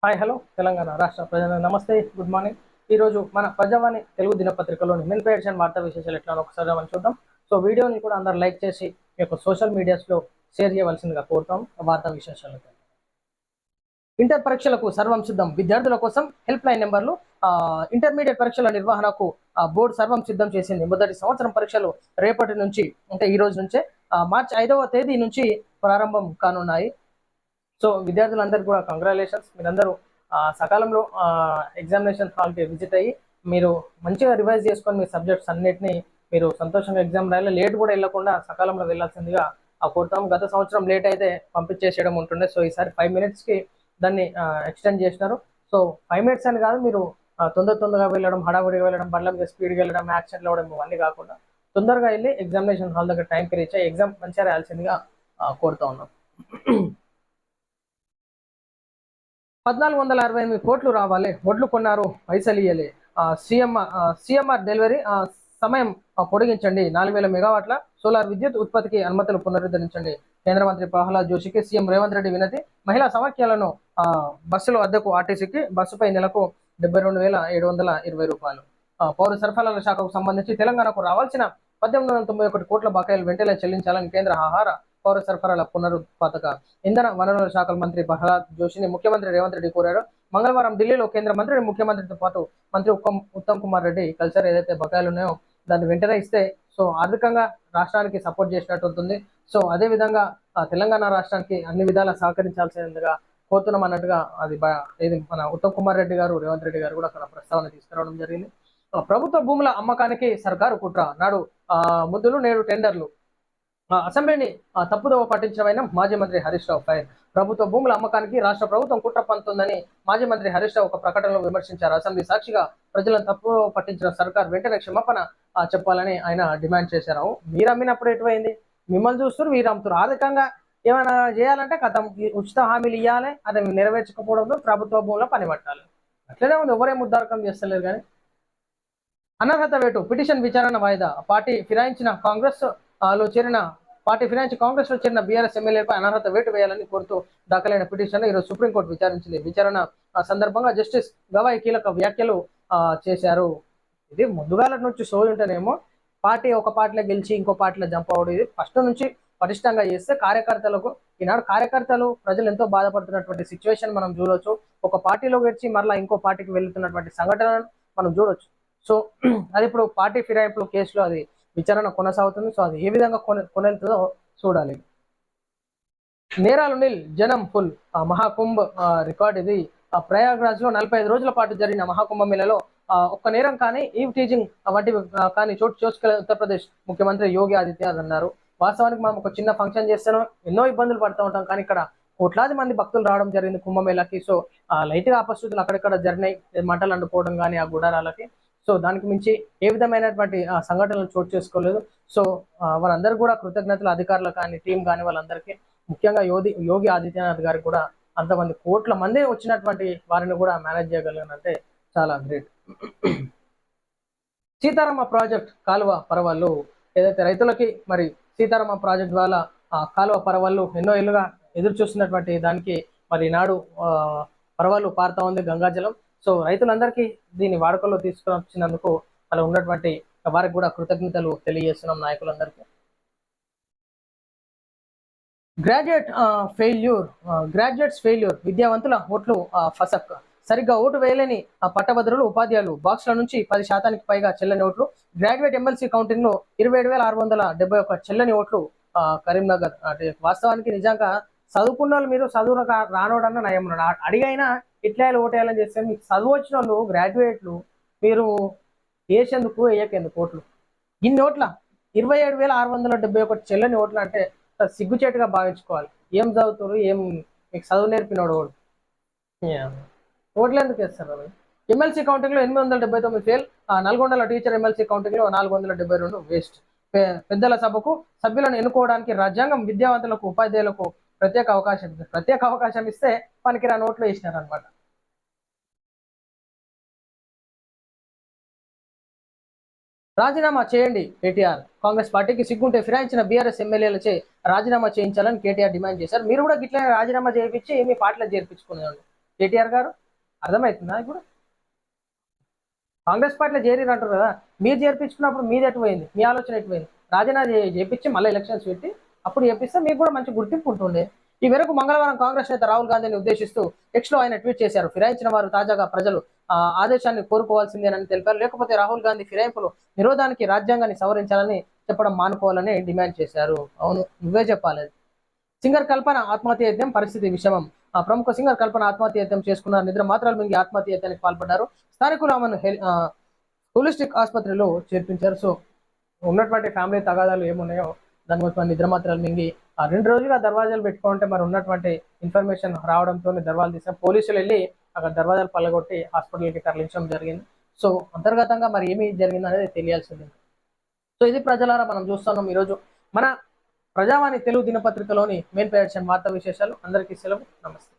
Hi hello Telangana రాష్ట్ర ప్రజలకు నమస్తే, గుడ్ మార్నింగ్. ఈరోజు మన ప్రజావాణి తెలుగు దినపత్రికలోని మెయిన్ ఎడిషన్ వార్తా విశేషాలు ఎట్లా ఒకసారి మనం చూద్దాం. సో వీడియోని కూడా అందరు లైక్ చేసి మీ యొక్క సోషల్ మీడియాస్లో షేర్ చేయవలసిందిగా కోరుతాం. వార్తా విశేషాలు ఇంటర్ పరీక్షలకు సర్వం సిద్ధం, విద్యార్థుల కోసం హెల్ప్ లైన్ నెంబర్లు. ఇంటర్మీడియట్ పరీక్షల నిర్వహణకు బోర్డు సర్వం సిద్ధం చేసింది. మొదటి సంవత్సరం పరీక్షలు రేపటి నుంచి అంటే ఈ రోజు నుంచే మార్చి 5వ తేదీ నుంచి ప్రారంభం కానున్నాయి. సో విద్యార్థులందరికీ కూడా కంగ్రాచులేషన్స్. మీరందరూ సకాలంలో ఎగ్జామినేషన్ హాల్కి విజిట్ అయ్యి మీరు మంచిగా రివైజ్ చేసుకొని మీ సబ్జెక్ట్స్ అన్నిటినీ మీరు సంతోషంగా ఎగ్జామ్ రాయాలి. లేట్ కూడా వెళ్ళకుండా సకాలంలో వెళ్ళాల్సిందిగా కోరుతాం. గత సంవత్సరం లేట్ అయితే పంపించేసేయడం ఉంటుండే. సో ఈసారి 5 మినిట్స్కి దాన్ని ఎక్స్టెండ్ చేసినారు. సో 5 మినిట్స్ అని కాదు, మీరు తొందరగా వెళ్ళడం, హడావుడిగా వెళ్ళడం, బండ్ల మీద స్పీడ్గా వెళ్ళడం, యాక్సిడెంట్లు అవ్వడం ఇవన్నీ కాకుండా తొందరగా వెళ్ళి ఎగ్జామినేషన్ హాల్ దగ్గర టైంకి రీచ్ అయ్యి ఎగ్జామ్ మంచిగా రాయాల్సిందిగా కోరుతా ఉన్నాం. 1468 కోట్లు రావాలి, ఒడ్లు కొన్నారు పైసలు ఇయ్యలే. సిఎంఆర్ డెలివరీ సమయం పొడిగించండి. 4000 మెగావాట్ల సోలార్ విద్యుత్ ఉత్పత్తికి అనుమతులు పునరుద్ధరించండి. కేంద్ర మంత్రి ప్రహ్లాద్ జోషికి సీఎం రేవంత్ రెడ్డి వినతి. మహిళా సమాఖ్యలను బస్సుల అద్దెకు ఆర్టీసీకి బస్సుపై నెలకు 72,720 రూపాయలు. పౌర సరఫరాల శాఖకు సంబంధించి తెలంగాణకు రావాల్సిన 1891 కోట్ల బకాయిలు వెంటనే చెల్లించాలని కేంద్ర ఆహార పౌర సరఫరాల పునరుత్పాదక ఇంధన వనరుల శాఖల మంత్రి ప్రహ్లాద్ జోషిని ముఖ్యమంత్రి రేవంత్ రెడ్డి కోరారు. మంగళవారం ఢిల్లీలో కేంద్ర మంత్రిని ముఖ్యమంత్రితో పాటు మంత్రి ఉత్తమ్ కుమార్ రెడ్డి కలిసారు. ఏదైతే బకాయిలు ఉన్నాయో దాన్ని వెంటనే ఇస్తే సో ఆర్థికంగా రాష్ట్రానికి సపోర్ట్ చేసినట్టు ఉంటుంది. సో అదే విధంగా తెలంగాణ రాష్ట్రానికి అన్ని విధాలా సహకరించాల్సిందిగా కోరుతున్నాం అన్నట్టుగా ఇది మన ఉత్తమ్ కుమార్ రెడ్డి గారు, రేవంత్ రెడ్డి గారు కూడా అక్కడ ప్రస్తావన తీసుకురావడం జరిగింది. ప్రభుత్వ భూముల అమ్మకానికి సర్కారు కుట్ర, నాడు ముద్దులు నేడు టెండర్లు. అసెంబ్లీని తప్పుదోవ పట్టించడం మాజీ మంత్రి హరీష్ రావు ఫైర్. ప్రభుత్వ భూముల అమ్మకానికి రాష్ట్ర ప్రభుత్వం కుట్ర పంతుందని మాజీ మంత్రి హరీష్ రావు ఒక ప్రకటనలో విమర్శించారు. అసెంబ్లీ సాక్షిగా ప్రజలను తప్పుదోవ పట్టించిన సర్కార్ వెంటనే క్షమాపణ చెప్పాలని ఆయన డిమాండ్ చేశారు. మీరు అమ్మినప్పుడు ఎటువైంది? మిమ్మల్ని చూస్తారు, మీరు అమ్ముతారు. ఆర్థికంగా ఏమైనా చేయాలంటే కథం ఉచిత హామీలు ఇవ్వాలి, అది నెరవేర్చకపోవడంతో ప్రభుత్వ భూముల పని పట్టాలి. అట్లనే ఉంది, ఎవరేం ఉద్దారకం చేస్తలేరు. కానీ అనర్హత వేటు పిటిషన్ విచారణ వాయిదా. పార్టీ ఫిరాయించిన కాంగ్రెస్ లో చేరిన బీఆర్ఎస్ ఎమ్మెల్యేపై అనర్హత వేటు వేయాలని కోరుతూ దాఖలైన పిటిషన్ ఈరోజు సుప్రీంకోర్టు విచారించింది. విచారణ సందర్భంగా జస్టిస్ గవాయ్ కీలక వ్యాఖ్యలు చేశారు. ఇది ముందుగాల నుంచి సోయి ఉంటేనేమో పార్టీ ఒక పార్టీలో గెలిచి ఇంకో పార్టీలో జంప్ అవ్వడం, ఇది ఫస్ట్ నుంచి పటిష్టంగా చేస్తే కార్యకర్తలకు, ఈనాడు కార్యకర్తలు ప్రజలు ఎంతో బాధపడుతున్నటువంటి సిచ్యువేషన్ మనం చూడవచ్చు. ఒక పార్టీలో గెలిచి మరలా ఇంకో పార్టీకి వెళ్తున్నటువంటి సంఘటనలను మనం చూడవచ్చు. సో అది ఇప్పుడు పార్టీ ఫిరాయింపుల కేసులో అది విచారణ కొనసాగుతుంది. సో అది ఏ విధంగా కొనెళ్తుందో చూడాలి. నేరాలు నిల్, జనం ఫుల్. మహాకుంభ్ రికార్డ్ ఇది. ప్రయాగ్రాజ్ లో 45 రోజుల పాటు జరిగిన మహాకుంభమేళలో ఒక్క నేరం కానీ ఈవ్ టీజింగ్ వంటివి కానీ చోటు చేసుకోలేదు ఉత్తరప్రదేశ్ ముఖ్యమంత్రి యోగి ఆదిత్యనాథ్ అన్నారు. వాస్తవానికి మనం ఒక చిన్న ఫంక్షన్ చేస్తాను, ఎన్నో ఇబ్బందులు పడుతూ ఉంటాం. కానీ ఇక్కడ కోట్లాది మంది భక్తులు రావడం జరిగింది కుంభమేళకి. సో లైట్గా అపశృతులు అక్కడక్కడ జరిగినాయి, మంటలు అంటుకోవడం కానీ ఆ గుడారాలకి. సో దానికి మించి ఏ విధమైనటువంటి సంఘటనలు చోటు చేసుకోలేదు. సో వాళ్ళందరూ కూడా కృతజ్ఞతలు, అధికారులు కానీ టీం కానీ వాళ్ళందరికీ, ముఖ్యంగా యోగి ఆదిత్యనాథ్ గారికి కూడా అంతమంది కోట్ల మంది వచ్చినటువంటి వారిని కూడా మేనేజ్ చేయగలిగినంటే చాలా గ్రేట్. సీతారామ ప్రాజెక్ట్ కాలువ పరవళ్ళు. ఏదైతే రైతులకి మరి సీతారామ ప్రాజెక్ట్ వల్ల కాలువ పరవళ్ళు ఎన్నో ఏళ్ళుగా ఎదురు చూస్తున్నటువంటి దానికి మరి నాడు పరవళ్ళు పారుతా ఉంది గంగాజలం. సో రైతులందరికీ దీన్ని వాడుకలో తీసుకొచ్చినందుకు అలా ఉన్నటువంటి వారికి కూడా కృతజ్ఞతలు తెలియజేస్తున్నాం నాయకులందరికీ. గ్రాడ్యుయేట్స్ ఫెయిల్యూర్, విద్యావంతుల ఓట్లు ఫసక్. సరిగ్గా ఓటు వేయలేని పట్టభద్రులు, ఉపాధ్యాయులు. బాక్స్ల నుంచి 10% పైగా చెల్లని ఓట్లు. గ్రాడ్యుయేట్ ఎమ్మెల్సీ కౌంటింగ్ లో 27,671 చెల్లని ఓట్లు కరీంనగర్. అంటే వాస్తవానికి నిజంగా చదువుకున్న వాళ్ళు, మీరు చదువు రానోడన్నా నయం అడిగైనా ఇట్లా ఓటేయాలని చేస్తే, మీకు చదువు వచ్చిన వాళ్ళు గ్రాడ్యుయేట్లు మీరు వేసేందుకు వేయకెందుకు ఓట్లు? ఇన్ని ఓట్ల 27,671 చెల్లని ఓట్లు అంటే సిగ్గుచేటుగా భావించుకోవాలి. ఏం చదువుతారు, ఏం మీకు చదువు నేర్పినోడు ఓడు ఓట్లు ఎందుకు వేస్తారు? ఎమ్మెల్సీ కౌంటింగ్ లో 879 ఫెయిల్. నల్గొండల టీచర్ ఎమ్మెల్సీ కౌంటింగ్ లో 472 వేస్ట్. పెద్దల సభకు సభ్యులను ఎన్నుకోవడానికి రాజ్యాంగం విద్యావంతులకు, ఉపాధ్యాయులకు ప్రత్యేక అవకాశం ఇస్తే పనికిరాని ఓట్లు వేసినారనమాట. రాజీనామా చేయండి కేటీఆర్. కాంగ్రెస్ పార్టీకి సిగ్గుంటే ఫిరాయించిన బీఆర్ఎస్ ఎమ్మెల్యేలచే రాజీనామా చేయించాలని కేటీఆర్ డిమాండ్ చేశారు. మీరు కూడా గిట్లనే రాజీనామా చేయించి మీ పార్టీలో చేర్పించుకునేవాళ్ళు. కేటీఆర్ గారు. అర్థమవుతుందా ఇప్పుడు? కాంగ్రెస్ పార్టీలో చేరిరు అంటారు కదా, మీరు చేర్పించుకున్నప్పుడు మీది ఎటు పోయింది, మీ ఆలోచన ఎటు పోయింది? రాజీనామా చేపించి మళ్ళీ ఎలక్షన్స్ పెట్టి అప్పుడు చేపిస్తే మీకు కూడా మంచి గుర్తింపు ఉంటుండే. ఈ మేరకు మంగళవారం కాంగ్రెస్ నేత రాహుల్ గాంధీని ఉద్దేశిస్తూ ఎక్స్లో ఆయన ట్వీట్ చేశారు. ఫిరాయించిన వారు తాజాగా ప్రజలు ఆదేశాన్ని కోరుకోవాల్సిందేనని తెలిపారు. లేకపోతే రాహుల్ గాంధీ ఫిరాయింపులు నిరోధానికి రాజ్యాంగాన్ని సవరించాలని చెప్పడం మానుకోవాలని డిమాండ్ చేశారు. అవును, నువ్వే చెప్పాలి. సింగర్ కల్పన ఆత్మహత్య యత్నం పరిస్థితి విషమం. ప్రముఖ సింగర్ కల్పన ఆత్మహత్య యత్నం చేసుకున్నారు. నిద్ర మాత్రలు మింగి ఆత్మహత్య యత్నానికి పాల్పడ్డారు. స్థానికులు ఆమెను హోలిస్టిక్ ఆసుపత్రిలో చేర్పించారు. సో ఉన్నటువంటి ఫ్యామిలీ తగాదాలు ఏమున్నాయో దాని కోసం నిద్ర మాత్రలు మింగి 2 రోజులుగా దర్వాజాలు పెట్టుకుంటే మరి ఉన్నటువంటి ఇన్ఫర్మేషన్ రావడంతో దర్వాజాలు తీసాం. పోలీసులు వెళ్ళి అక్కడ దర్వాజాలు పల్లగొట్టి హాస్పిటల్కి తరలించడం జరిగింది. సో అంతర్గతంగా మరి ఏమి జరిగింది అనేది తెలియాల్సింది. సో ఇది ప్రజలారా మనం చూస్తున్నాం ఈరోజు మన ప్రజావాణి తెలుగు దినపత్రికలోని మెయిన్ పేజ్ వార్తా విశేషాలు. అందరికీ సెలవు, నమస్తే.